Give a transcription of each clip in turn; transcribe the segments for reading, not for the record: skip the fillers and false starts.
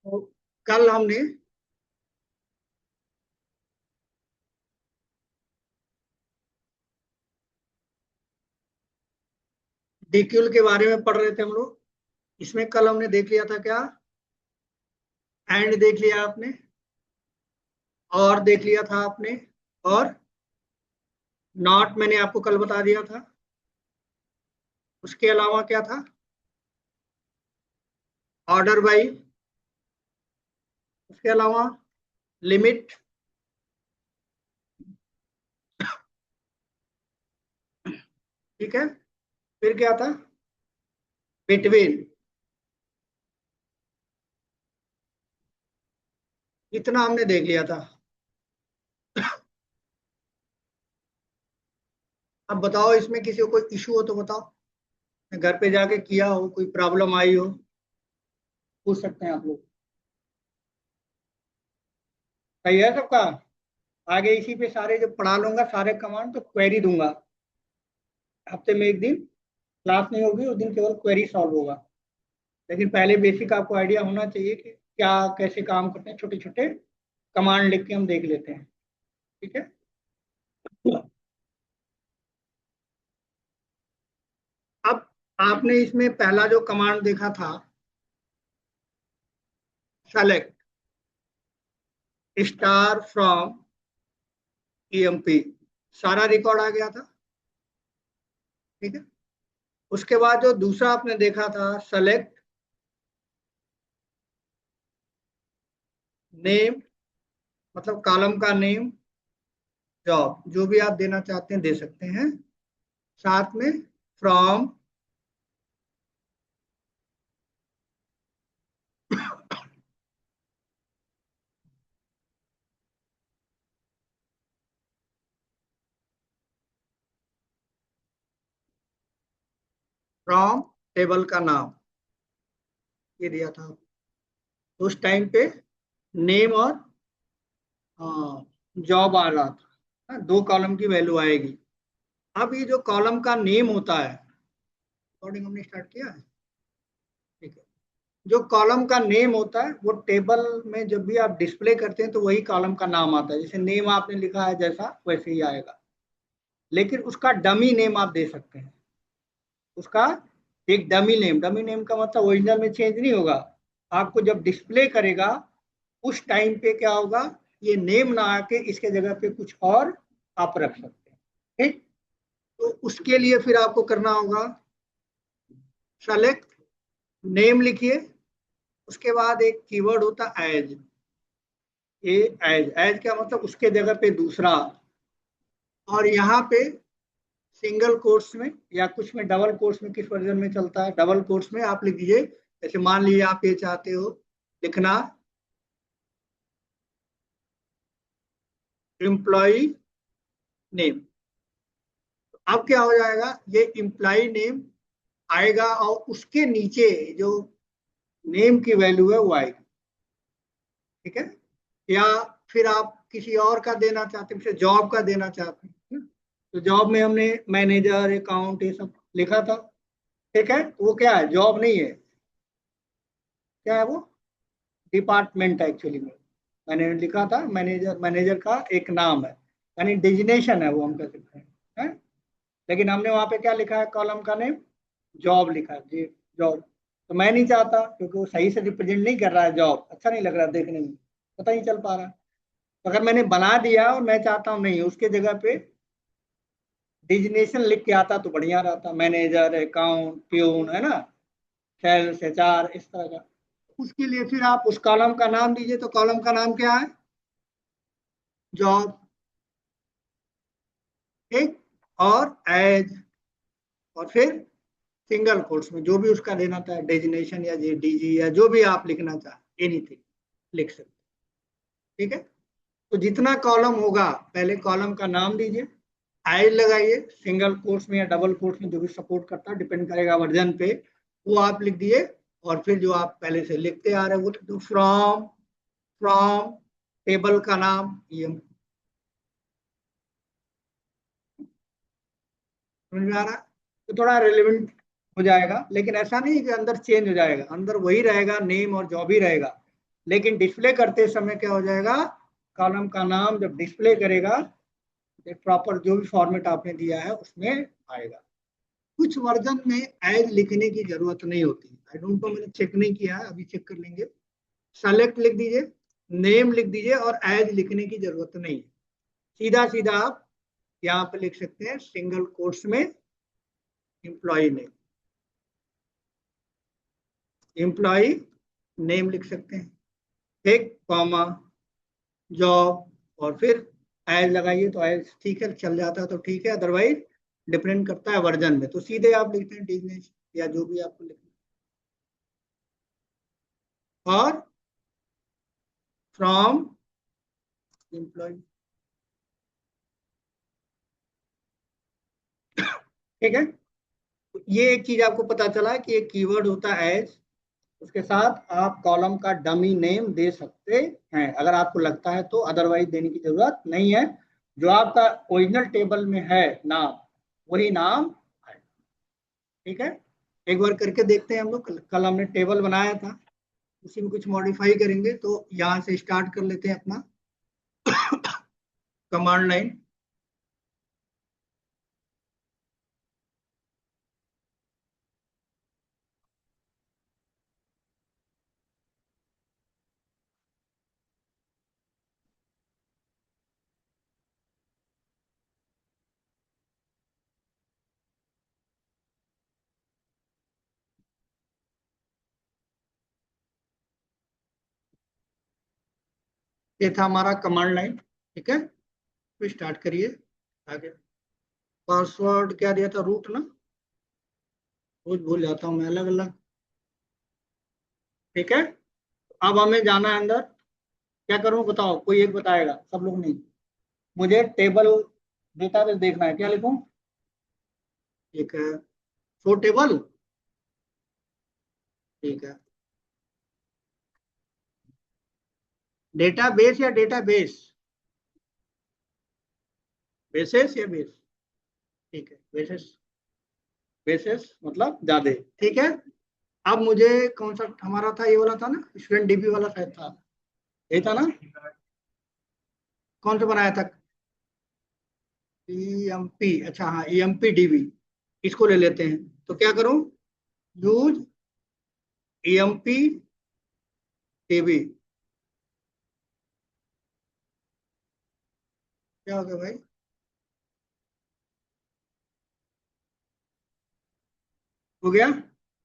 तो कल हमने डीक्यूल के बारे में पढ़ रहे थे हम लोग। इसमें कल हमने देख लिया था क्या? एंड देख लिया आपने, और देख लिया था आपने, और नॉट मैंने आपको कल बता दिया था। उसके अलावा क्या था? Order by. उसके अलावा लिमिट। ठीक है। फिर क्या था? बिटवीन। इतना हमने देख लिया था। अब बताओ, इसमें किसी को कोई इशू हो तो बताओ। घर पे जाके किया हो, कोई प्रॉब्लम आई हो, पूछ सकते हैं आप लोग। सही है सबका? आगे इसी पे सारे जो पढ़ा लूंगा, सारे कमांड तो क्वेरी दूंगा। हफ्ते में एक दिन क्लास नहीं होगी, उस दिन केवल क्वेरी सॉल्व होगा। लेकिन पहले बेसिक आपको आइडिया होना चाहिए कि क्या कैसे काम करते हैं। छोटे छोटे कमांड लिख के हम देख लेते हैं। ठीक है। अब आपने इसमें पहला जो कमांड देखा था, सेलेक्ट स्टार फ्रॉम ईएमपी, सारा रिकॉर्ड आ गया था। ठीक है। उसके बाद जो दूसरा आपने देखा था, सेलेक्ट नेम, मतलब कॉलम का नेम, जॉब, जो भी आप देना चाहते हैं दे सकते हैं। साथ में फ्रॉम, फ्रॉम टेबल का नाम, ये दिया था। उस टाइम पे नेम और जॉब आ रहा था। हाँ, दो कॉलम की वैल्यू आएगी। अब ये जो कॉलम का नेम होता है, रिकॉर्डिंग हमने स्टार्ट किया है। ठीक है। जो कॉलम का नेम होता है वो टेबल में जब भी आप डिस्प्ले करते हैं तो वही कॉलम का नाम आता है। जैसे नेम आपने लिखा है जैसा, वैसे ही आएगा। लेकिन उसका डमी नेम आप दे सकते हैं। उसका एक डमी नेम, डमी नेम का मतलब ओरिजिनल में चेंज नहीं होगा। आपको जब डिस्प्ले करेगा उस टाइम पे क्या होगा, ये नेम ना आके इसके जगह पे कुछ और आप रख सकते हैं। ठीक। तो उसके लिए फिर आपको करना होगा, सेलेक्ट नेम लिखिए। उसके बाद एक कीवर्ड होता है एज। ये एज, एज क्या मतलब उसके जगह पे दूसरा। और यहाँ पे सिंगल कोट्स में या कुछ में डबल कोट्स में, किस वर्जन में चलता है, डबल कोट्स में आप लिख दीजिए। जैसे मान लीजिए आप ये चाहते हो लिखना, एम्प्लॉय नेम। अब क्या हो जाएगा, ये एम्प्लॉय नेम आएगा और उसके नीचे जो नेम की वैल्यू है वो आएगी। ठीक है। या फिर आप किसी और का देना चाहते हैं, जैसे जॉब का देना चाहते हैं, तो जॉब में हमने मैनेजर, अकाउंट, ये सब लिखा था। ठीक है। वो क्या है, जॉब नहीं है। क्या है वो? डिपार्टमेंट है एक्चुअली में। मैंने लिखा था मैनेजर, मैनेजर का एक नाम है, यानी डिजिग्नेशन है वो, हम कह सकते हैं। है? लेकिन हमने वहां पे क्या लिखा है, कॉलम का नेम जॉब लिखा है जी, जॉब। तो मैं नहीं चाहता, क्योंकि वो सही से रिप्रेजेंट नहीं कर रहा है, जॉब अच्छा नहीं लग रहा देखने में, पता नहीं चल पा रहा। तो अगर मैंने बना दिया और मैं चाहता हूँ नहीं, उसके जगह पे डिजिग्नेशन लिख के आता तो बढ़िया रहता, मैनेजर, अकाउंट, प्यून, है ना, सेल्स, एचआर, इस तरह का। उसके लिए फिर आप उस कॉलम का नाम दीजिए। तो कॉलम का नाम क्या है? जॉब। ठीक। और एज, और फिर सिंगल कोट्स में जो भी उसका देना था, डेजिग्नेशन या डीजी या जो भी आप लिखना चाहे, एनीथिंग लिख सकते। ठीक है। तो जितना कॉलम होगा पहले कॉलम का नाम दीजिए, एज लगाइए, सिंगल कोट्स में या डबल कोट्स में जो भी सपोर्ट करता है, डिपेंड करेगा वर्जन पे, वो आप लिख दिए। और फिर जो आप पहले से लिखते आ रहे हैं वो लिख दो, फ्रॉम, फ्रॉम टेबल का नाम, ये समझ में आ रहा है? तो थोड़ा रिलेवेंट हो जाएगा। लेकिन ऐसा नहीं कि अंदर चेंज हो जाएगा, अंदर वही रहेगा, नेम और जॉब ही रहेगा। लेकिन डिस्प्ले करते समय क्या हो जाएगा, कॉलम का नाम जब डिस्प्ले करेगा प्रॉपर जो भी फॉर्मेट आपने दिया है उसमें आएगा। कुछ वर्जन में एज लिखने की जरूरत नहीं होती, आई डोंट नो, मैंने चेक नहीं किया है, अभी चेक कर लेंगे। सेलेक्ट लिख दीजिए, नेम लिख दीजिए और एज लिखने की जरूरत नहीं है। सीधा सीधा आप यहाँ पे लिख सकते हैं सिंगल कोट्स में एम्प्लॉय नेम, एम्प्लॉय नेम लिख सकते हैं, एक कॉमा, जॉब, और फिर एज लगाइए तो एज ठीक है, चल जाता है तो ठीक है, अदरवाइज डिपेंड करता है वर्जन में, तो सीधे आप लिखते हैं बिजनेस या जो भी आपको लिखना और फ्रॉम एम्प्लॉय। ठीक है, तो ये एक चीज आपको पता चला कि एक कीवर्ड होता है एज, उसके साथ आप कॉलम का डमी नेम दे सकते हैं अगर आपको लगता है तो, अदरवाइज देने की जरूरत नहीं है। जो आपका ओरिजिनल टेबल में है नाम, वही नाम है। ठीक है, एक बार करके देखते हैं हम लोग, कल हमने टेबल बनाया था, उसी में कुछ मॉडिफाई करेंगे, तो यहाँ से स्टार्ट कर लेते हैं अपना कमांड लाइन। ये था हमारा कमांड लाइन। ठीक है, तो स्टार्ट करिए आगे। पासवर्ड क्या दिया था, रूट ना, रोज भूल जाता हूँ मैं अलग अलग। ठीक है, अब हमें जाना है अंदर, क्या करूँ बताओ, कोई एक बताएगा, सब लोग नहीं। मुझे टेबल डेटाबेस देखना है, क्या लिखूं? ठीक है, शो टेबल। ठीक है, डेटाबेस या डेटाबेस, बेसिस या बेस? ठीक है, बेसिस, बेसिस मतलब ज्यादा। ठीक है, अब मुझे कौन सा हमारा था, ये वाला था ना, स्टूडेंट डीबी वाला शायद था, यही था ना? कौन सा बनाया था? ईएमपी, अच्छा हाँ, ईएमपी डीबी, इसको ले लेते हैं। तो क्या करूं, यूज ईएमपी डीबी। क्या हो गया भाई? हो गया।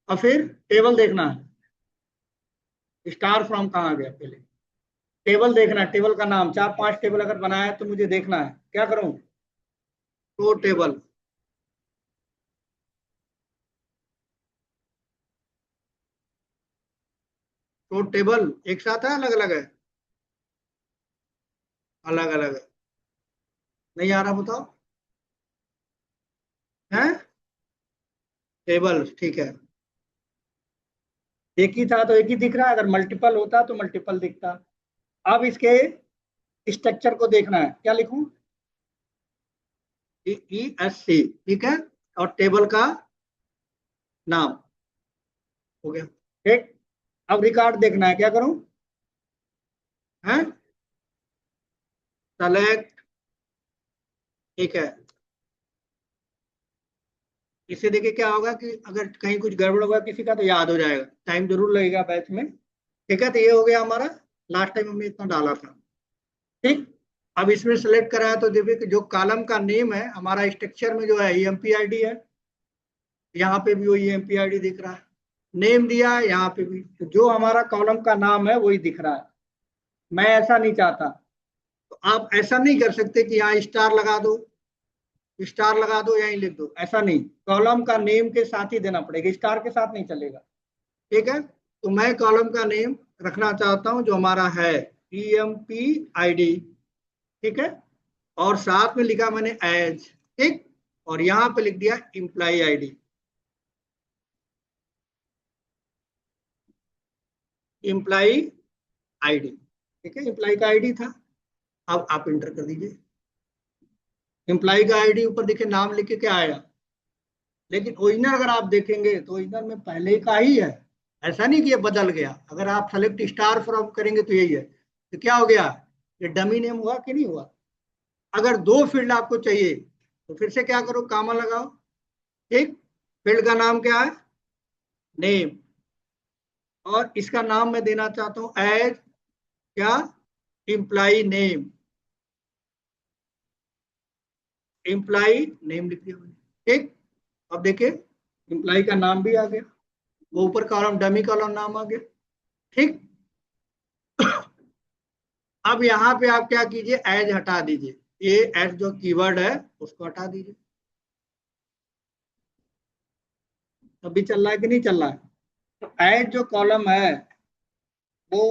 और फिर टेबल देखना है, स्टार फ्रॉम कहाँ आ गया पहले? टेबल देखना है, टेबल का नाम, चार पांच टेबल अगर बनाया है तो मुझे देखना है, क्या करूं? तो टेबल, तो टेबल एक साथ है अलग अलग है? अलग अलग है, नहीं आ रहा बताओ। है टेबल, ठीक है, एक ही था तो एक ही दिख रहा है, अगर मल्टीपल होता तो मल्टीपल दिखता। अब इसके स्ट्रक्चर को देखना है, क्या लिखूं? EESC, ठीक है, और टेबल का नाम, हो गया। ठीक, अब रिकॉर्ड देखना है, क्या करूं? है सेलेक्ट, ठीक है। इससे देखिए क्या होगा कि अगर कहीं कुछ गड़बड़ होगा किसी का तो याद हो जाएगा, टाइम जरूर लगेगा बैच में। ठीक है, तो ये हो गया हमारा, लास्ट टाइम हमने इतना डाला था। ठीक, अब इसमें सेलेक्ट करा है तो देखिए कि जो कॉलम का नेम है हमारा स्ट्रक्चर में जो है ईएमपी आईडी है, यहाँ पे भी वही ईएमपी आईडी दिख रहा है, नेम दिया है यहाँ पे भी, तो जो हमारा कॉलम का नाम है वही दिख रहा है। मैं ऐसा नहीं चाहता, तो आप ऐसा नहीं कर सकते कि यहाँ स्टार लगा दो, स्टार लगा दो, यहीं लिख दो, ऐसा नहीं, कॉलम का नेम के साथ ही देना पड़ेगा, स्टार के साथ नहीं चलेगा। ठीक है, तो मैं कॉलम का नेम रखना चाहता हूं जो हमारा है EMP ID। ठीक है, और साथ में लिखा मैंने एज, ठीक, और यहां पे लिख दिया एम्प्लॉय आईडी, एम्प्लॉय आईडी। ठीक है, एम्प्लॉय का आईडी था, अब आप इंटर कर दीजिए। एम्प्लॉय का आईडी ऊपर देखिए नाम लिख के क्या आया, लेकिन ओरिजिनल अगर आप देखेंगे तो ओरिजिनल में पहले का ही है, ऐसा नहीं कि ये बदल गया। अगर आप सेलेक्ट स्टार फ्रॉम करेंगे तो यही है। तो क्या हो गया, ये डमी नेम हुआ कि नहीं हुआ। अगर दो फील्ड आपको चाहिए तो फिर से क्या करो, कामा लगाओ। ठीक, फील्ड का नाम क्या है, नेम, और इसका नाम मैं देना चाहता हूं एज क्या, इम्प्लाई नेम, इम्प्लाई नेम लिख दिया मैंने। ठीक, अब देखिए इम्प्लाई का नाम भी आ गया, वो ऊपर कॉलम डमी कॉलम नाम आ गया। ठीक, अब यहाँ पे आप क्या कीजिए, एज हटा दीजिए, ये एज जो कीवर्ड है उसको हटा दीजिए। अभी चल रहा है कि नहीं चल रहा है। तो एज जो कॉलम है वो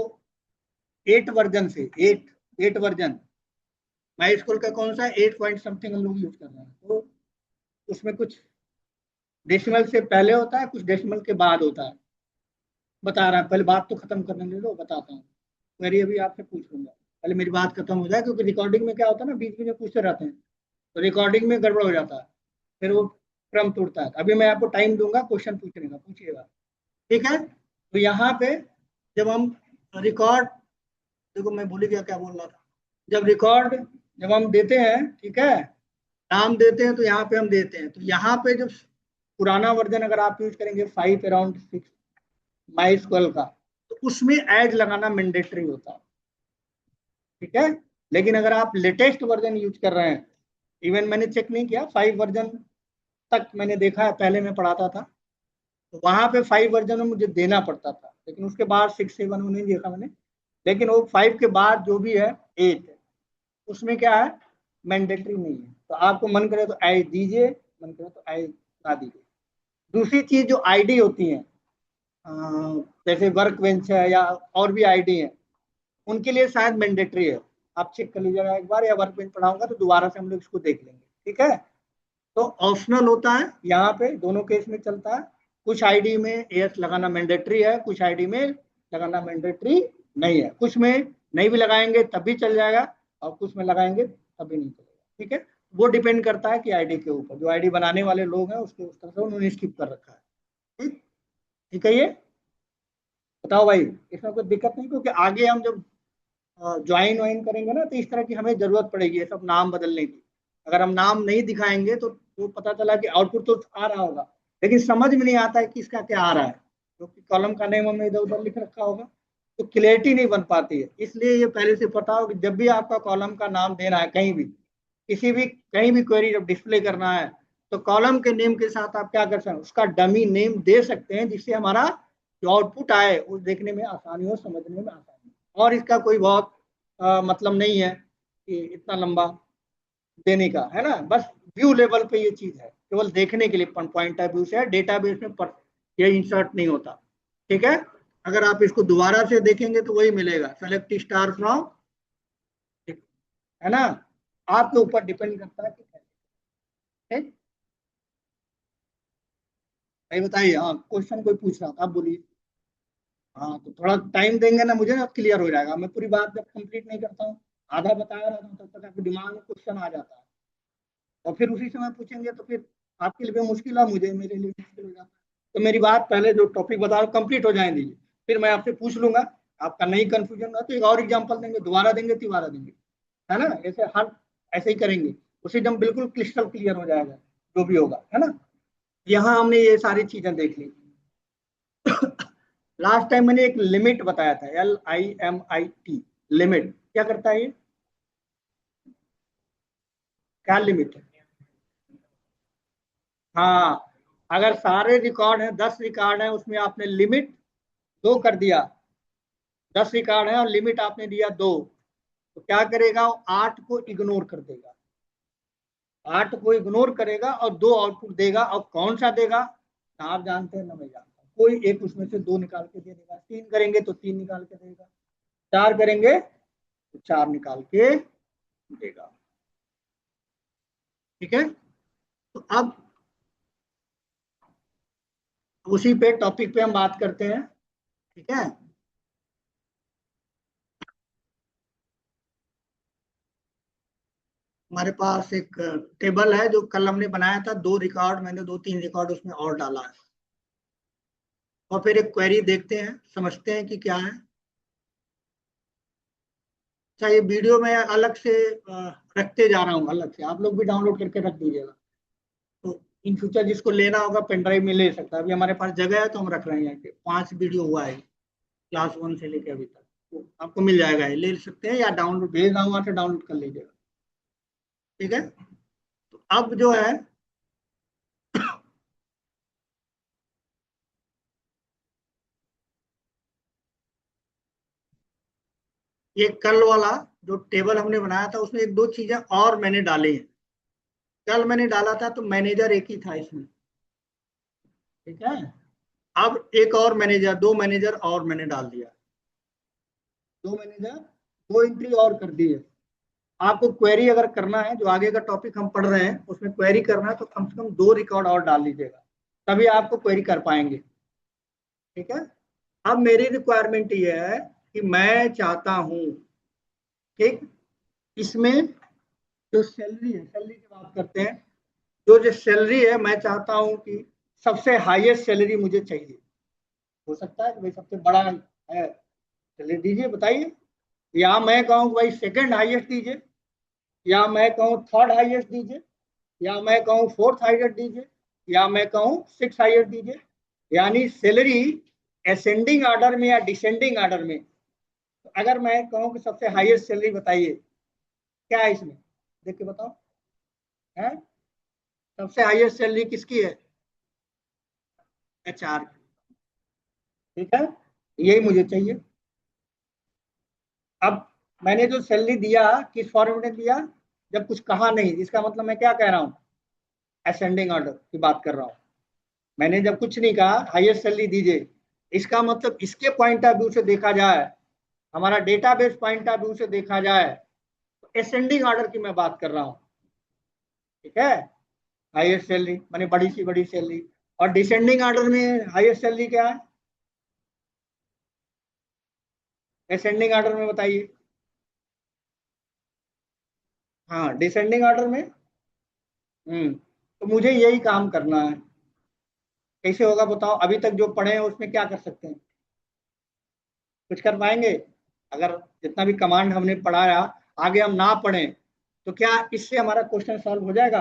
8 वर्जन से, एट वर्जन, माई स्कूल का कौन सा 8 पॉइंट समथिंग हम लोग यूज कर रहे हैं। तो उसमें कुछ डेसिमल से पहले होता है, कुछ डेसिमल के बाद होता है। बता रहा है, पहले बात तो खत्म करने दे दो, बताता हूँ। मेरी अभी आपसे पूछ लूंगा, पहले मेरी बात खत्म हो जाए, क्योंकि रिकॉर्डिंग में क्या होता है ना, बीच में जो पूछते रहते हैं तो रिकॉर्डिंग में गड़बड़ हो जाता है, फिर वो क्रम टूटता है। अभी मैं आपको टाइम दूंगा क्वेश्चन पूछने का, पूछिएगा। ठीक है, तो यहाँ पे जब हम रिकॉर्ड, देखो मैं भूल गया क्या बोल रहा था। जब रिकॉर्ड, जब हम देते हैं, ठीक है, नाम देते हैं तो यहाँ पे हम देते हैं, तो यहाँ पे जब पुराना वर्जन अगर आप यूज करेंगे 5 अराउंड 6 माई स्क्वेल का, तो उसमें एड लगाना मैंडेटरी होता है। ठीक है, लेकिन अगर आप लेटेस्ट वर्जन यूज कर रहे हैं, इवन मैंने चेक नहीं किया, 5 वर्जन तक मैंने देखा है, पहले मैं पढ़ाता था तो वहां पे 5 वर्जन में मुझे देना पड़ता था, लेकिन उसके बाद 6 7 में नहीं देखा मैंने। लेकिन वो 5 के बाद जो भी है 8 है, उसमें क्या है, मैंडेटरी नहीं है। तो आपको मन करे तो आई दीजिए, मन करे तो आई ना दीजिए। दूसरी चीज जो आईडी होती है, जैसे वर्क बेंच है या और भी आईडी है, उनके लिए शायद मैंडेटरी है। आप चेक कर लीजिएगा एक बार, या वर्क बेंच पढ़ाऊंगा तो दोबारा से हम लोग इसको देख लेंगे। ठीक है, तो ऑप्शनल होता है, यहाँ पे दोनों केस में चलता है। कुछ आईडी में एस लगाना मैंडेटरी है, कुछ आईडी में लगाना मैंडेटरी नहीं है। कुछ में नहीं भी लगाएंगे तब भी चल जाएगा, और कुछ में लगाएंगे तब भी नहीं चलेगा। ठीक है, वो डिपेंड करता है कि आईडी के ऊपर, जो आईडी बनाने वाले लोग हैं उसके उस तरह से उन्होंने स्किप कर रखा है। ठीक, ठीक है, ये बताओ भाई, इसमें कोई दिक्कत नहीं, क्योंकि आगे हम जब ज्वाइन वाइन करेंगे ना, तो इस तरह की हमें जरूरत पड़ेगी ये सब नाम बदलने की। अगर हम नाम नहीं दिखाएंगे तो पता चला कि आउटपुट तो आ रहा होगा, लेकिन समझ में नहीं आता है कि इसका क्या आ रहा है, क्योंकि कॉलम का नेम हमने इधर उधर लिख रखा होगा, तो क्लियरिटी नहीं बन पाती है। इसलिए ये पहले से पता हो कि जब भी आपका कॉलम का नाम देना है कहीं भी, किसी भी कहीं भी क्वेरी जब डिस्प्ले करना है, तो कॉलम के नेम के साथ आप क्या कर सकते हैं, उसका डमी नेम दे सकते हैं, जिससे हमारा जो आउटपुट आए वो देखने में आसानी हो, समझने में आसानी हो। और इसका कोई बहुत मतलब नहीं है कि इतना लंबा देने का है ना, बस व्यू लेवल पे ये चीज है, केवल देखने के लिए पॉइंट ऑफ व्यू से है, डेटाबेस में ये इंसर्ट नहीं होता। ठीक है, अगर आप इसको दोबारा से देखेंगे तो वही मिलेगा, सेलेक्ट स्टार फ्रॉम, है ना, आपके ऊपर डिपेंड करता है कि कैसे। भाई बताइए, हाँ क्वेश्चन कोई पूछ रहा था, आप बोलिए। हाँ तो थोड़ा टाइम देंगे ना मुझे ना, क्लियर हो जाएगा। मैं पूरी बात जब कंप्लीट नहीं करता हूँ, आधा बताया रहता हूँ, तब तक आपके दिमाग में क्वेश्चन आ जाता है, और फिर उसी समय पूछेंगे तो फिर आपके लिए भी मुश्किल है, मुझे मेरे लिए मुश्किल हो जाता है। तो मेरी बात पहले जो टॉपिक बता रहा हूँ कंप्लीट हो जाए दीजिए, फिर मैं आपसे पूछ लूंगा। आपका नहीं कंफ्यूजन है तो एक और एग्जाम्पल देंगे, दोबारा देंगे, तिबारा देंगे, है ना, ऐसे हर ऐसे ही करेंगे, उसी टाइम बिल्कुल क्रिस्टल क्लियर हो जाएगा जो भी होगा, है ना। यहाँ हमने ये सारी चीजें देख ली। लास्ट टाइम मैंने एक लिमिट बताया था, LIMIT, लिमिट क्या करता है ये, क्या लिमिट है। हाँ, अगर सारे रिकॉर्ड हैं, 10 रिकॉर्ड हैं, उसमें आपने लिमिट 2 कर दिया, 10 रिकॉर्ड है और लिमिट आपने दिया 2, तो क्या करेगा वो 8 को इग्नोर कर देगा, 8 को इग्नोर करेगा और 2 आउटपुट देगा। और कौन सा देगा ना आप जानते हैं ना मैं जानता हूँ, कोई एक उसमें से 2 निकाल के दे देगा, 3 करेंगे तो 3 निकाल के देगा, 4 करेंगे तो 4 निकाल के देगा। ठीक है, तो अब उसी पे टॉपिक पे हम बात करते हैं। ठीक है, हमारे पास एक टेबल है जो कल हमने बनाया था, 2 रिकॉर्ड, मैंने 2 3 रिकॉर्ड उसमें और डाला है। और फिर एक क्वेरी देखते हैं, समझते हैं कि क्या है। अच्छा, ये वीडियो मैं अलग से रखते जा रहा हूँ, अलग से आप लोग भी डाउनलोड करके रख दीजिएगा। तो इन फ्यूचर जिसको लेना होगा पेन ड्राइव में ले सकता है। अभी हमारे पास जगह है तो हम रख रहे हैं यहाँ पे। 5 वीडियो हुआ है क्लास 1 से लेके अभी तक, तो आपको मिल जाएगा, ये ले सकते हैं या डाउनलोड भेज रहा हूँ वहां से डाउनलोड कर लीजिएगा। ठीक है, तो अब जो है ये कल वाला जो टेबल हमने बनाया था उसमें एक दो चीजें और मैंने डाली हैं। कल मैंने डाला था तो मैनेजर एक ही था इसमें। ठीक है, अब एक और मैनेजर, दो मैनेजर और मैंने डाल दिया। दो मैनेजर, दो एंट्री और कर दी है। आपको क्वेरी अगर करना है, जो आगे का टॉपिक हम पढ़ रहे हैं उसमें क्वेरी करना है, तो कम से कम 2 रिकॉर्ड और डाल लीजिएगा, तभी आपको क्वेरी कर पाएंगे। ठीक है, अब मेरी रिक्वायरमेंट ये है कि मैं चाहता हूं, ठीक, इसमें जो सैलरी है, सैलरी की बात करते हैं। जो सैलरी है मैं चाहता हूं कि सबसे हाईएस्ट सैलरी मुझे चाहिए। हो सकता है कि भाई सबसे बड़ा है, चलिए दीजिए, बताइए। या मैं कहूँ कि भाई सेकंड हाईएस्ट दीजिए, या मैं कहूँ थर्ड हाईएस्ट दीजिए, या मैं कहूँ फोर्थ हाईएस्ट दीजिए, या मैं कहूँ सिक्स हाईएस्ट दीजिए। यानी सैलरी असेंडिंग ऑर्डर में या डिसेंडिंग ऑर्डर में। तो अगर मैं कहूँ कि सबसे हाईएस्ट सैलरी बताइए, क्या है इसमें, देख के बताओ। है, सबसे हाईएस्ट सैलरी किसकी है? HR। ठीक है, यही मुझे चाहिए। अब मैंने जो सैलरी दिया किस फॉर्मेट में दिया? जब कुछ कहा नहीं, इसका मतलब मैं क्या कह रहा हूँ, असेंडिंग ऑर्डर की बात कर रहा हूँ। मैंने जब कुछ नहीं कहा हाईएस्ट सैलरी दीजिए, इसका मतलब इसके पॉइंट ऑफ व्यू से देखा जाए, हमारा डेटाबेस पॉइंट ऑफ व्यू से देखा जाए, तो असेंडिंग ऑर्डर की मैं बात कर रहा हूँ। ठीक है, हाईएस्ट सैलरी माने बड़ी सी बड़ी सैलरी। और डिसेंडिंग ऑर्डर में हाईएस्ट सैलरी क्या है, असेंडिंग ऑर्डर में बताइए। हाँ, डिसेंडिंग ऑर्डर में। तो मुझे यही काम करना है। कैसे होगा बताओ, अभी तक जो पढ़े हैं उसमें क्या कर सकते हैं, कुछ कर पाएंगे? अगर जितना भी कमांड हमने पढ़ाया आगे हम ना पढ़ें, तो क्या इससे हमारा क्वेश्चन सॉल्व हो जाएगा?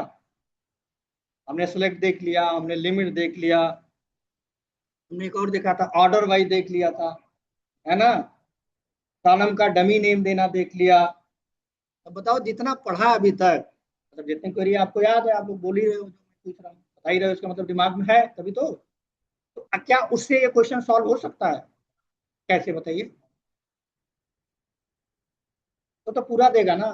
हमने सेलेक्ट देख लिया, हमने लिमिट देख लिया, हमने एक और देखा था ऑर्डर वाइज देख लिया था, है ना, कॉलम का डमी नेम देना देख लिया। अब बताओ जितना पढ़ा अभी तक, मतलब जितनी क्वेरी आपको याद है, आप लोग बोल ही रहे हो, जो मैं पूछ रहा हूँ बता ही रहे हो, इसका मतलब दिमाग में है तभी तो क्या उससे ये क्वेश्चन सॉल्व हो सकता है? कैसे बताइए? तो पूरा देगा ना।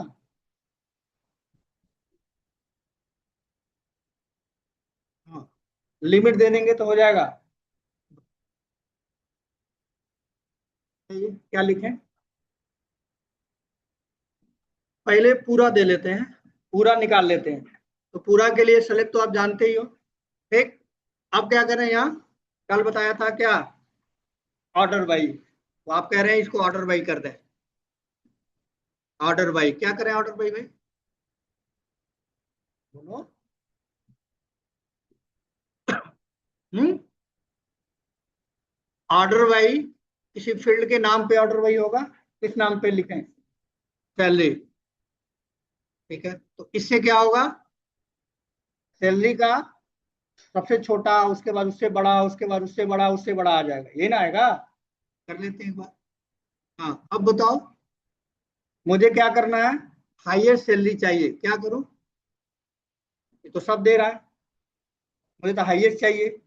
हाँ, लिमिट दे देंगे तो हो जाएगा। क्या लिखें? पहले पूरा दे लेते हैं, पूरा निकाल लेते हैं। तो पूरा के लिए सेलेक्ट तो आप जानते ही हो। ठीक, अब क्या करें यहाँ, कल बताया था क्या, ऑर्डर बाई। तो आप कह रहे हैं इसको ऑर्डर बाई कर दें। ऑर्डर बाई क्या करें, ऑर्डर बाई भाई बोलो। हम्म, ऑर्डर बाई किसी फील्ड के नाम पे ऑर्डर बाई होगा, किस नाम पे लिखें, सैलरी। ठीक है, तो इससे क्या होगा, सैलरी का सबसे छोटा, उसके बाद उससे बड़ा, उसके बाद उससे बड़ा, उससे बड़ा आ जाएगा, ये ना आएगा। कर लेते हैं एक बार। हाँ, अब बताओ मुझे क्या करना है, हाईएस्ट सैलरी चाहिए, क्या करूं? ये तो सब दे रहा है, मुझे तो हाईएस्ट चाहिए।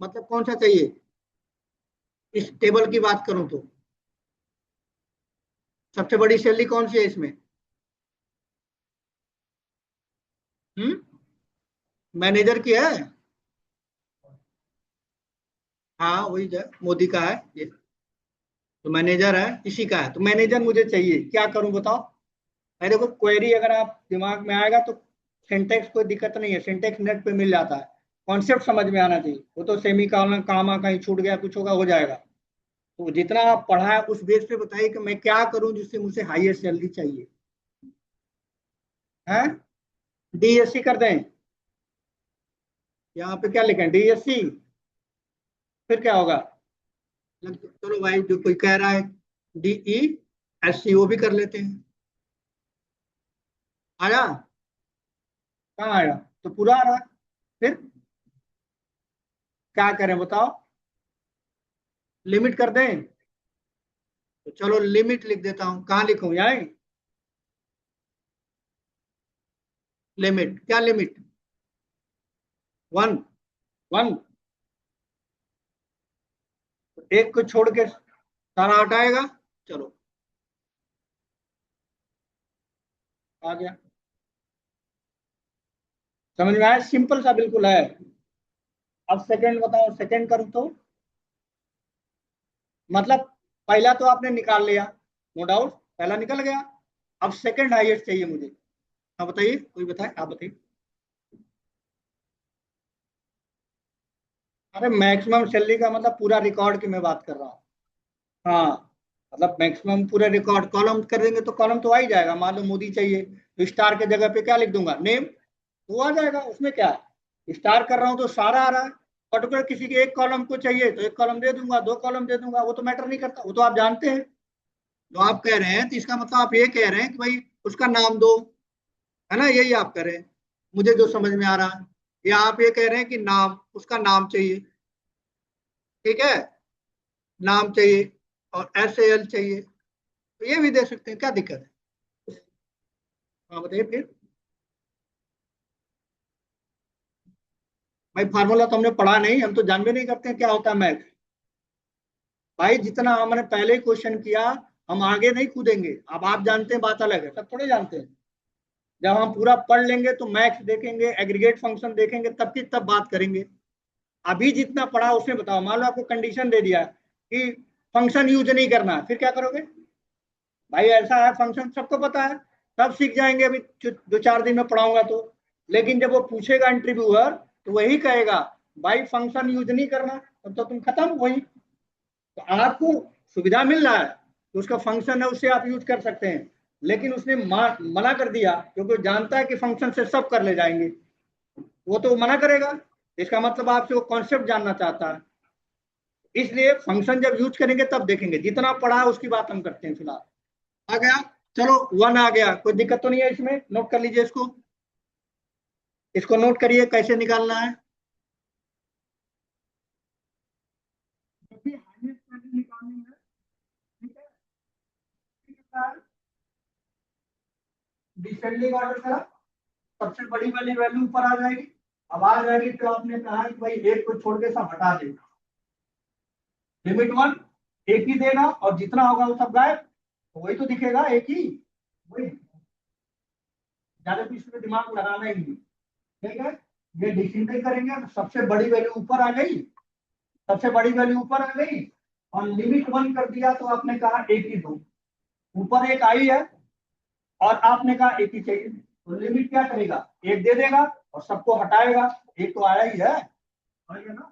मतलब कौन सा चाहिए, इस टेबल की बात करूं तो सबसे बड़ी सैलरी कौन सी है इसमें? हम्म, मैनेजर की है। हाँ वही जो है, मोदी का है ये, तो मैनेजर है, इसी का है, तो मैनेजर मुझे चाहिए, क्या करूं बताओ? अरे देखो, क्वेरी अगर आप दिमाग में आएगा तो सिंटेक्स कोई दिक्कत नहीं है, सिंटेक्स नेट पे मिल जाता है। कॉन्सेप्ट समझ में आना चाहिए, वो तो सेमी कॉलन कामा कहीं छूट गया कुछ होगा, हो जाएगा। तो जितना आप पढ़ा है उस बेस पे बताइए कि मैं क्या करूं जिससे मुझे हाईएस्ट सैलरी चाहिए। है, DSC कर दें, यहाँ पे क्या लिखें, DSC। फिर क्या होगा? चलो भाई, जो कोई कह रहा है DESC, वो भी कर लेते हैं। आया? कहाँ आया? तो पूरा आ रहा है। फिर क्या करें बताओ? लिमिट कर दें? तो चलो लिमिट लिख देता हूं। कहाँ लिखूं? यहाँ? लिमिट क्या? लिमिट 1। 1। एक को छोड़ के सारा हटाएगा। चलो, आ गया। समझ में आया? सिंपल सा बिल्कुल है। अब सेकंड बताओ, सेकंड करूँ तो? मतलब पहला तो आपने निकाल लिया, नो डाउट, पहला निकल गया। अब सेकंड हाईएस्ट चाहिए मुझे। हाँ बताइए, कोई बताए, आप बताइए। अरे मैक्सिमम सैलरी का मतलब पूरा रिकॉर्ड की मैं बात कर रहा हूँ। हाँ, मतलब मैक्सिमम पूरे रिकॉर्ड कॉलम कर देंगे तो कॉलम तो आ ही जाएगा। मान लो मोदी चाहिए तो स्टार के जगह पे क्या लिख दूंगा? नेम। तो आ जाएगा, उसमें क्या है? स्टार कर रहा हूँ तो सारा आ रहा है। पर्टिकुलर किसी के एक कॉलम को चाहिए तो एक कॉलम दे दूंगा, दो कॉलम दे दूंगा, वो तो मैटर नहीं करता, वो तो आप जानते हैं। जो आप कह रहे हैं तो इसका मतलब आप ये कह रहे हैं कि भाई उसका नाम दो, है ना? यही आप कह रहे हैं, मुझे जो समझ में आ रहा है। या आप ये कह रहे हैं कि नाम, उसका नाम चाहिए। ठीक है, नाम चाहिए और SAL चाहिए, तो ये भी दे सकते हैं, क्या दिक्कत है? हाँ बताइए फिर। भाई फार्मूला तो हमने पढ़ा नहीं, हम तो जान भी नहीं करते हैं क्या होता है मैथ। भाई जितना हमने पहले क्वेश्चन किया, हम आगे नहीं कूदेंगे। अब आप जानते हैं बात अलग है, सब थोड़े जानते हैं। जब हम पूरा पढ़ लेंगे तो मैथ्स देखेंगे, एग्रीगेट फंक्शन देखेंगे, तब की तब बात करेंगे। अभी जितना पढ़ा उसमें बताओ। मान लो आपको कंडीशन दे दिया कि फंक्शन यूज नहीं करना, फिर क्या करोगे? भाई ऐसा है, फंक्शन सबको पता है, सब सीख जाएंगे अभी 2-4 दिन में पढ़ाऊंगा तो। लेकिन जब वो पूछेगा इंटरव्यूअर, तो वही कहेगा भाई फंक्शन यूज नहीं करना, तब तो तुम खत्म वही। तो आपको सुविधा मिल रहा है तो उसका फंक्शन है, उससे आप यूज कर सकते हैं। लेकिन उसने मना कर दिया क्योंकि वो जानता है कि फंक्शन से सब कर ले जाएंगे, वो तो मना करेगा। इसका मतलब आपसे वो कॉन्सेप्ट जानना चाहता है। इसलिए फंक्शन जब यूज करेंगे तब देखेंगे। जितना पढ़ा है उसकी बात हम करते हैं फिलहाल। आ गया? चलो 1 आ गया, कोई दिक्कत तो नहीं है इसमें? नोट कर लीजिए इसको। इसको नोट करिए कैसे निकालना है। जब भी हाईएस्ट वैल्यू निकालनी है, ठीक है, डिसेंडिंग ऑर्डर का सबसे बड़ी वाली वैल्यू ऊपर आ जाएगी। अब आ जाएगी तो आपने कहा कि भाई एक को छोड़ के सब हटा देगा। लिमिट 1 एक ही देगा और जितना होगा वो सब गायब, तो वही तो दिखेगा, एक ही। वही, ज्यादा कुछ इसमें दिमाग लगाना ही नहीं। ठीक है, ये डिसेंडिंग करेंगे तो सबसे बड़ी वैल्यू ऊपर आ गई। सबसे बड़ी वैल्यू ऊपर आ गई और लिमिट 1 कर दिया तो आपने कहा एक ही दो। ऊपर एक आई है और आपने कहा एक ही चाहिए, तो लिमिट क्या करेगा? एक दे देगा और सबको हटाएगा। एक तो आया ही है, आएगा ना?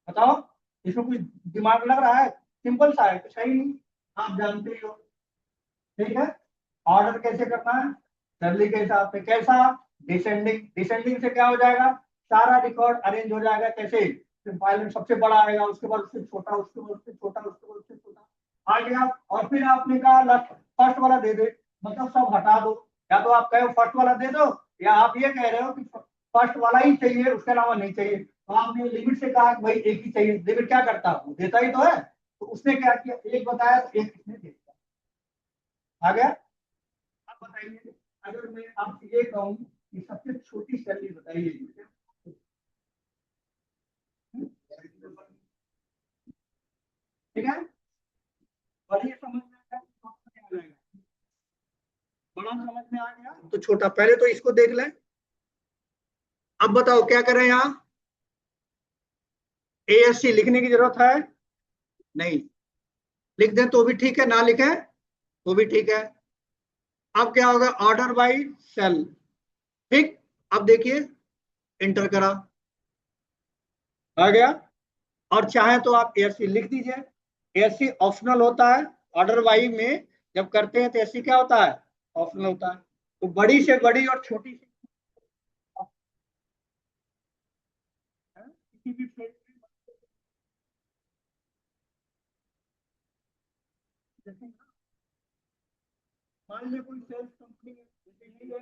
बताओ, इसमें कुछ दिमाग लग रहा है? सिंपल सा है, कुछ है ही नहीं, आप जानते ही हो। ठीक है, ऑर्डर कैसे करना है? सरली के हिसाब से। कैसा? डिसेंडिंग। डिसेंडिंग से क्या हो जाएगा? सारा रिकॉर्ड अरेंज हो जाएगा। कैसे? फाइल में सबसे बड़ा आएगा, उसके बाद उससे छोटा, उसके बाद उससे छोटा, उसके बाद उससे छोटा आ गया। और फिर आपने कहा फर्स्ट वाला दे दे, मतलब सब हटा दो। या तो आप कहो फर्स्ट वाला दे दो, या आप ये कह रहे हो कि फर्स्ट वाला ही चाहिए, उसके अलावा नहीं चाहिए। तो आपने लिमिट से कहा कि भाई एक ही चाहिए। लिमिट क्या करता है? वो देता ही तो है। तो उसने क्या किया? एक बताया तो एक इसने दे दिया। आ गया? अब बताइए, अगर मैं आपसे ये कहूँ कि सबसे छोटी सैलरी बताइए, ठीक है? बड़ी समझ में आ जाएगा, बड़ा समझ में आ गया तो छोटा, पहले तो इसको देख लें। अब बताओ क्या करें यहाँ? ASC लिखने की जरूरत है? नहीं। लिख दें तो भी ठीक है, ना लिखें तो भी ठीक है। अब क्या होगा? Order by sale. ठीक। अब देखिए, इंटर करा, आ गया। और चाहे तो आप ASC लिख दीजिए। ASC ऑप्शनल होता है। ऑर्डर वाई में जब करते हैं तो ASC क्या होता है? ऑप्शनल होता है। तो बड़ी से बड़ी और छोटी से किसी भी फील्ड में, जैसे मान लीजिए कोई सेल्स कंपनी है, जैसे ये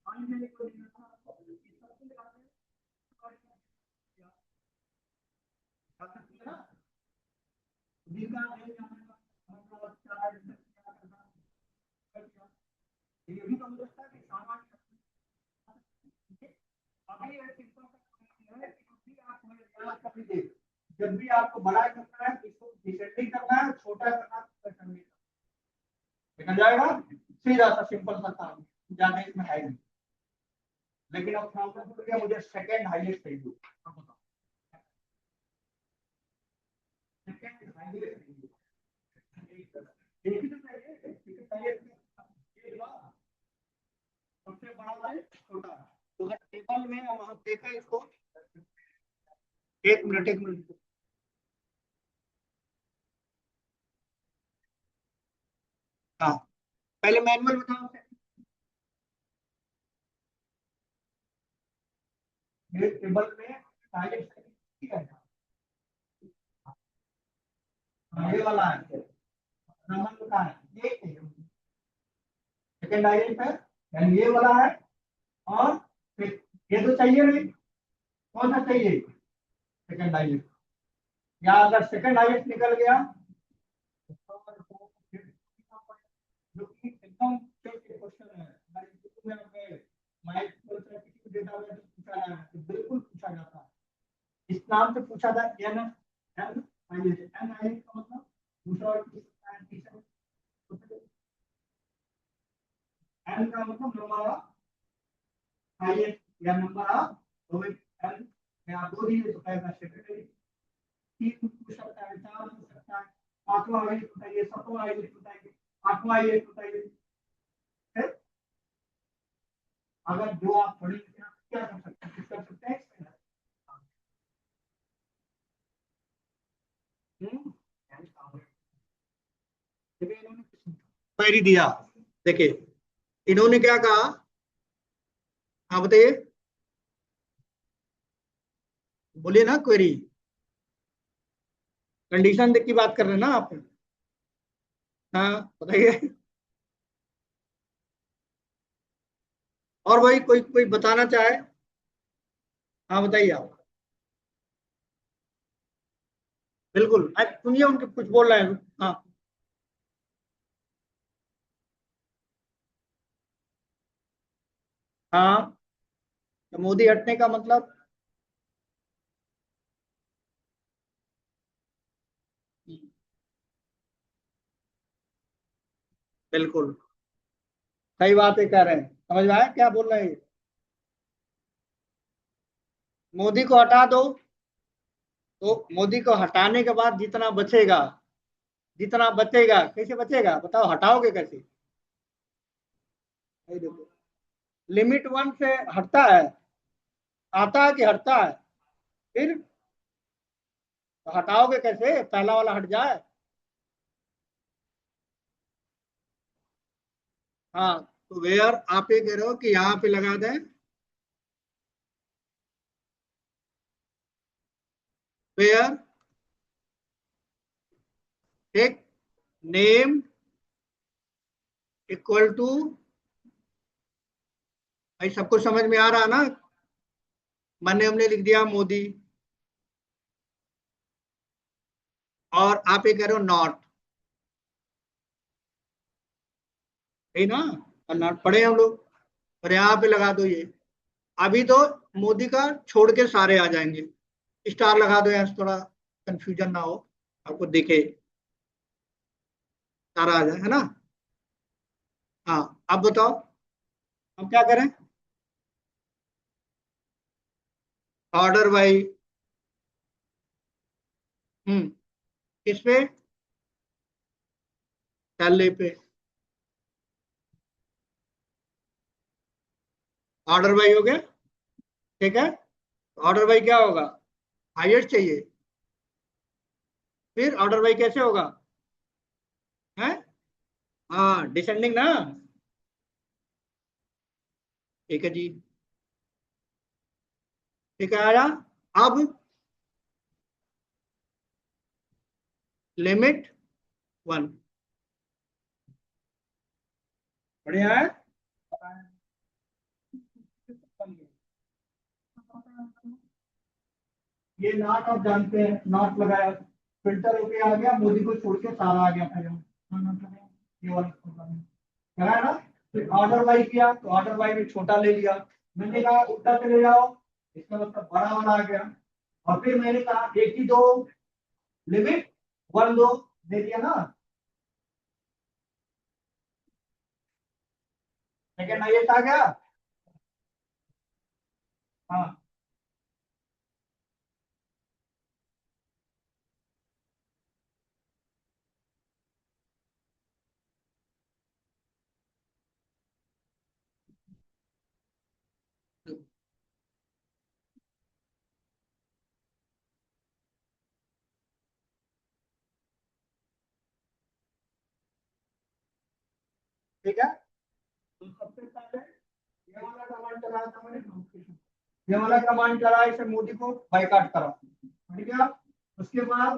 मान लीजिए कोई ये भी तो मुझे लगता है कि सामान्य अभी एक सिंपल सा है कि कभी आप याद कर लीजिए, जब भी आपको बड़ा करना है इसको डिसेंडिंग करना है, छोटा करना है करना निकल जाएगा। सीधा सा सिंपल सा काम, ज्यादा इसमें है नहीं। लेकिन अब प्रॉब्लम हो गया, मुझे सेकंड हाईएस्ट चाहिए। सेकंड हाईएस्ट चाहिए, सबसे बड़ा है छोटा। तो अगर टेबल में वहां देखा इसको, एक मिनट एक मिनट, हाँ पहले मैनुअल बताओ। ये टेबल में हाईएस्ट है, ये वाला है नंबर का है, ये सेकंड हाईएस्ट है, यानी ये वाला है। और फिर ये तो चाहिए नहीं, कौन सा चाहिए, सेकंड हाईएस्ट। या अगर सेकंड हाईएस्ट निकल गया जो कि एकदम क्वेश्चन है, पूछा है तो बिल्कुल पूछा जाता है, इस नाम से पूछा था N N highest, N highest का मतलब दूसरा एन का मतलब नंबर ऑफ हाईएस्ट या नंबर ऑफ एन में आप दो दिए तो कहेगा सेक्रेटरी, तीन पूछ सकता है, चार पूछ सकता है, पांचवा हाईएस्ट बताइए, सातवां हाईएस्ट बताइए, आठवां हाईएस्ट बताइए। अगर जो आप पढ़े क्या कर सकते हैं, कर सकते हैं क्वेरी दिया। देखिए इन्होंने क्या कहा, हाँ बताइए, बोलिए ना क्वेरी, कंडीशन देख की बात कर रहे हैं ना आप। हाँ बताइए। और भाई कोई कोई बताना चाहे, हाँ बताइए आप। बिल्कुल सुनिए, उनके कुछ बोल रहे हैं, हाँ। हाँ तो मोदी हटने का मतलब, बिल्कुल सही बात है कह रहे हैं, समझ में आया क्या बोल रहे हैं। मोदी को हटा दो, तो मोदी को हटाने के बाद जितना बचेगा, जितना बचेगा कैसे बचेगा बताओ, हटाओगे कैसे। ये देखो लिमिट वन से हटता है, आता है कि हटता है, फिर तो हटाओगे कैसे, पहला वाला हट जाए। हाँ तो वेयर आप ये कह रहे हो कि यहाँ पे लगा दें, where take name equal to, भाई सबको समझ में आ रहा ना, मैंने हमने लिख दिया मोदी, और आप ये कह रहे हो नॉट, है ना, और नॉट पढ़े हम लोग, और यहाँ पे लगा दो ये। अभी तो मोदी का छोड़ के सारे आ जाएंगे, स्टार लगा दो यहाँ से, थोड़ा कंफ्यूजन ना हो, आपको दिखे सारा आ जाए, है ना। हाँ अब बताओ हम क्या करें, ऑर्डर बाई, किस पे, पहले पे, ऑर्डर बाई हो गया, ठीक है। ऑर्डर बाई क्या होगा, हाईएस्ट चाहिए, फिर ऑर्डर बाई कैसे होगा, है, हाँ डिसेंडिंग ना, ठीक है जी। ठीक है आया। अब लिमिट 1, बढ़िया है। ये नॉट आप जानते हैं, नॉट लगाया, फिल्टर होके आ गया, मोदी को छोड़ के सारा आ गया था ये वाला लगाया ना। फिर ऑर्डर बाई किया तो ऑर्डर बाई में छोटा ले लिया, मैंने कहा उल्टा चले जाओ, इसका मतलब बड़ा वाला आ गया। और फिर मैंने कहा एक ही दो, लिमिट 1 दो, दे दिया ना। लेकिन ना ये आ गया। हाँ ठीक है। तो सबसे पहले ये वाला कमांड चलाया था मैंने, ये वाला कमांड चला, इसे मोदी को बाइकाट करा, ठीक है। उसके बाद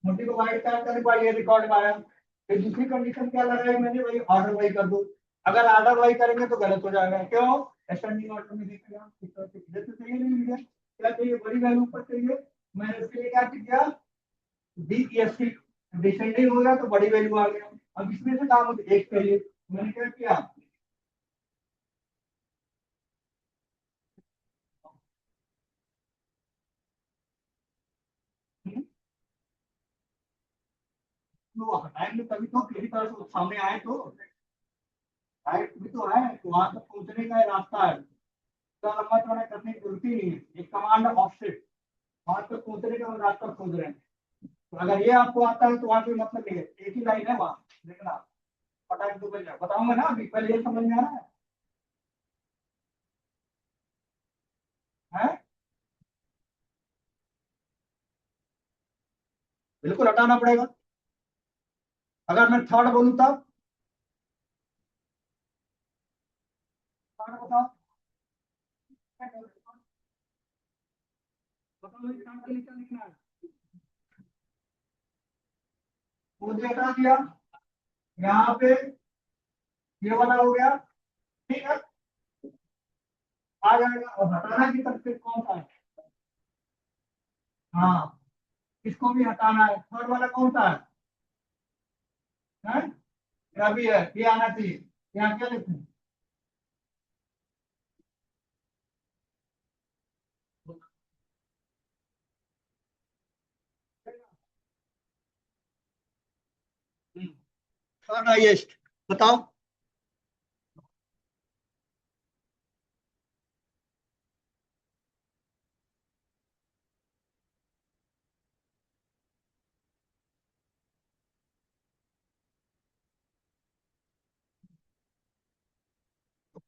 मोदी को बाइकाट करने के बाद ये रिकॉर्ड में आया। फिर दूसरी कंडीशन क्या लगाई मैंने, भाई ऑर्डर बाई कर दो। अगर ऑर्डर बाई करेंगे तो गलत हो जाएगा, क्यों? असेंडिंग ऑर्डर में देखेगा इधर से चाहिए, नहीं मिल गया, क्या चाहिए, बड़ी वैल्यू पर चाहिए। मैंने उसके लिए क्या किया, DESC डिसेंडिंग हो गया तो बड़ी वैल्यू आ गया। अब इसमें से काम एक चाहिए, मैंने क्या किया, तो हटाएंगे तभी तो किसी तरह से सामने आए तो, राइट भी तो है, तो वहां तक पहुंचने का रास्ता है, तो लंबा चौड़ा करने की जरूरत ही नहीं है, एक कमांड ऑफसेट, वहां तक पहुंचने का हम रास्ता खोज रहे हैं। तो अगर ये आपको आता है तो वहां कोई मतलब नहीं है, एक ही लाइन है वहां, देखना पटाख दो बजे बताऊंगा ना, अभी पहले ये समझ में आ रहा है? बिल्कुल हटाना पड़ेगा। अगर मैं थर्ड बोलूँ तब, थर्ड बताओ, बताओ इस काम के लिए क्या लिखना है। मुझे हटा दिया, यहाँ पे ये वाला हो गया, ठीक है, आ जाएगा। और हटाना की तरफ से कौन सा है, हाँ, इसको भी हटाना है, थर्ड वाला कौन सा है? अभी है, ये आना चाहिए, यहाँ क्या लिखूं? थर्ड हाईएस्ट, बताओ।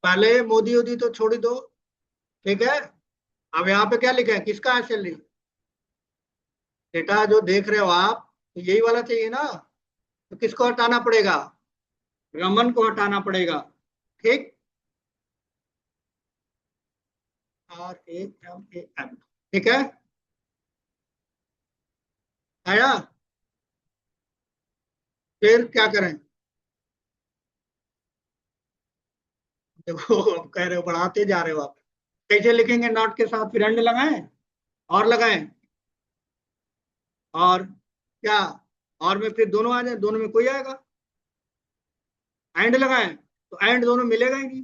पहले मोदी वोदी तो छोड़ ही दो, ठीक है। अब यहाँ पे क्या लिखा है, किसका है सैलरी? डेटा जो देख रहे हो आप, तो यही वाला चाहिए ना, तो किसको हटाना पड़ेगा? रमन को हटाना पड़ेगा, ठीक। RAMAN, ठीक है, आया। फिर क्या करें? देखो अब कह रहे हो बढ़ाते जा रहे हो आप, कैसे लिखेंगे, नॉट के साथ फिर एंड लगाएं, और लगाएं, और क्या, और में फिर दोनों आ जाए, दोनों में कोई आएगा, एंड लगाएं तो एंड दोनों मिलेगा ही नहीं।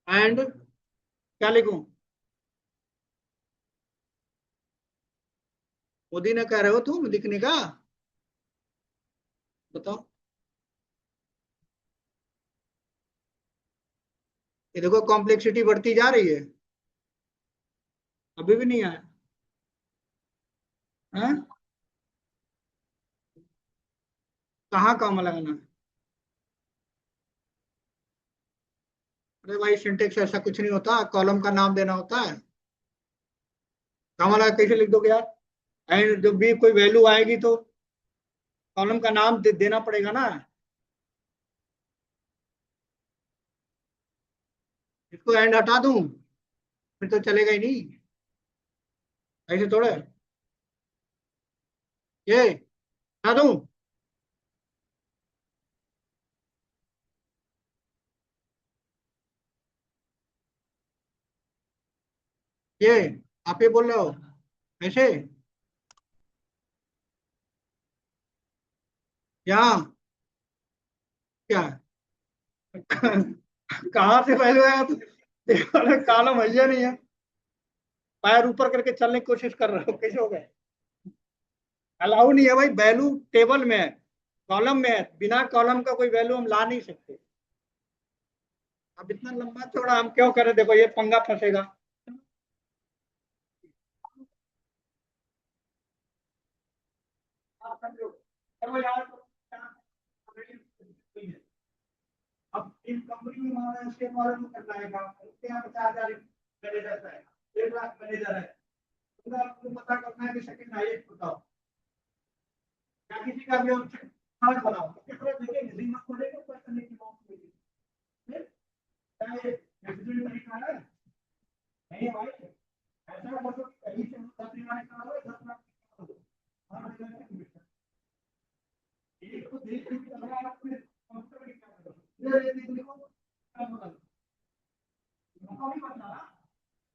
एंड क्या लिखूं? मोदी ने कह रहे हो तुम लिखने का, बताओ। ये देखो कॉम्प्लेक्सिटी बढ़ती जा रही है, अभी भी नहीं आया है? कहाँ काम लगाना है? अरे भाई सिंटेक्स ऐसा कुछ नहीं होता, कॉलम का नाम देना होता है, काम लगा कैसे लिख दोगे यार? एंड जब भी कोई वैल्यू आएगी तो कॉलम का नाम देना पड़ेगा ना। इसको एंड हटा दूं फिर तो चलेगा ही नहीं। ऐसे थोड़े। ये हटा दूं। ये आप ये बोल रहे हो ऐसे। यहाँ क्या कहाँ से पहले आया तू? देखो ना, कॉलम है नहीं है। पैर ऊपर करके चलने की कोशिश कर रहे हो, कैसे हो गए? अलाउ नहीं है भाई, वैल्यू टेबल में है, कॉलम में है, बिना कॉलम का कोई वैल्यू हम ला नहीं सकते। अब इतना लंबा चौड़ा हम क्यों करें, देखो ये पंगा फंसेगा। आप कर लो। चलो यार, अब इस कंपनी में हमारा स्टेप वाले को करना है काम, उसके यहाँ 50,000 मैनेजर है, 1 लाख मैनेजर है। पूरा आपको पता करना है कि सेकंड हाईएस्ट बताओ, या किसी का भी थर्ड बनाओ, किस तरह देखेंगे रीमक को लेकर पर करने की बात नहीं। क्या ये डिजिटल तरीका है? नहीं भाई, ऐसा बोलो कि कहीं से 10 लाख का हो, 10 लाख का हो, हर जगह से मिलता है। एक तो देख के अगर आप फिर कंप्यूटर की क्या करो, ये देखो क्या होगा, मौका भी बचना ना।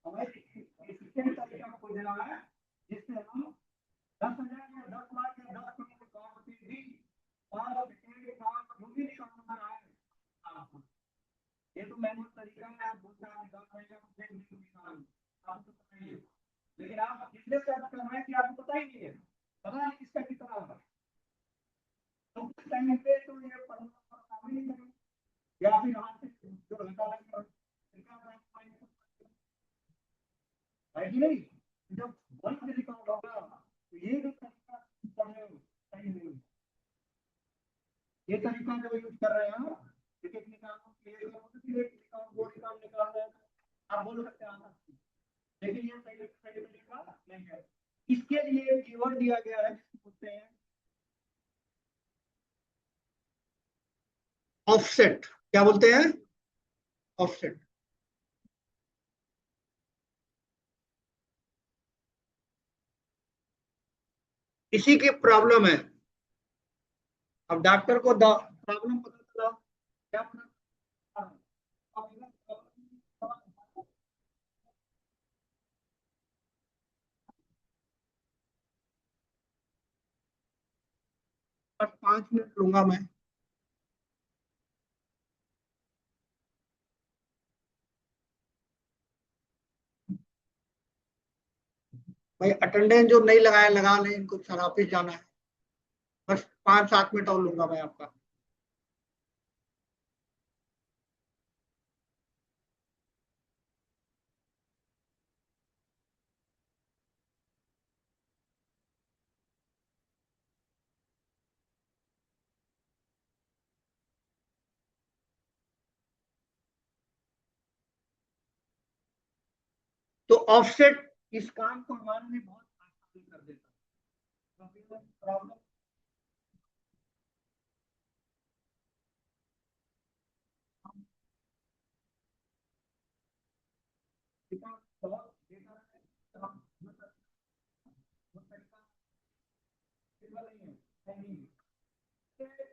हमें एफिशिएंट तरीका को देना है जिससे हम 10,000 या 10 लाख या 10 करोड़ काम की भी 5 सेकंड के काम जो भी निकालना है आपको। ये तो मैनुअल तरीका है, आप 2 4 10 महीने में देख लीजिए निकाल, आपको पता ही है। लेकिन आप इसलिए सर्च कर रहे हैं कि आपको पता ही नहीं है, पता नहीं किसका कितना होगा। तो उस टाइम पे तो ये पढ़ना काम ही नहीं करेगा, या फिर हाथ से जो घंटा लगेगा है कि नहीं। जब वन से रिकॉर्ड होगा तो ये जो तरीका पढ़ रहे हो सही नहीं, ये तरीका जो यूज कर रहे हैं क्रिकेट निकालने के लिए वो निकाल निकाल रहे हैं, आप बोल सकते हैं, लेकिन ये सही सही तरीका नहीं है। इसके लिए कीवर्ड दिया गया है जिसको बोलते हैं ऑफसेट। क्या बोलते हैं? ऑफसेट। इसी की प्रॉब्लम है। अब डॉक्टर को प्रॉब्लम पता चला, क्या पता बस 5 मिनट लूंगा मैं। भाई अटेंडेंस जो नहीं लगाया लगा लें, इनको सर ऑफिस जाना है। बस 5 7 मिनट और लूंगा मैं आपका। तो ऑफसेट इस काम को हमारे लिए बहुत आसान कर देता है। प्रॉब्लम बहुत डेटा है, वो तरीका नहीं है।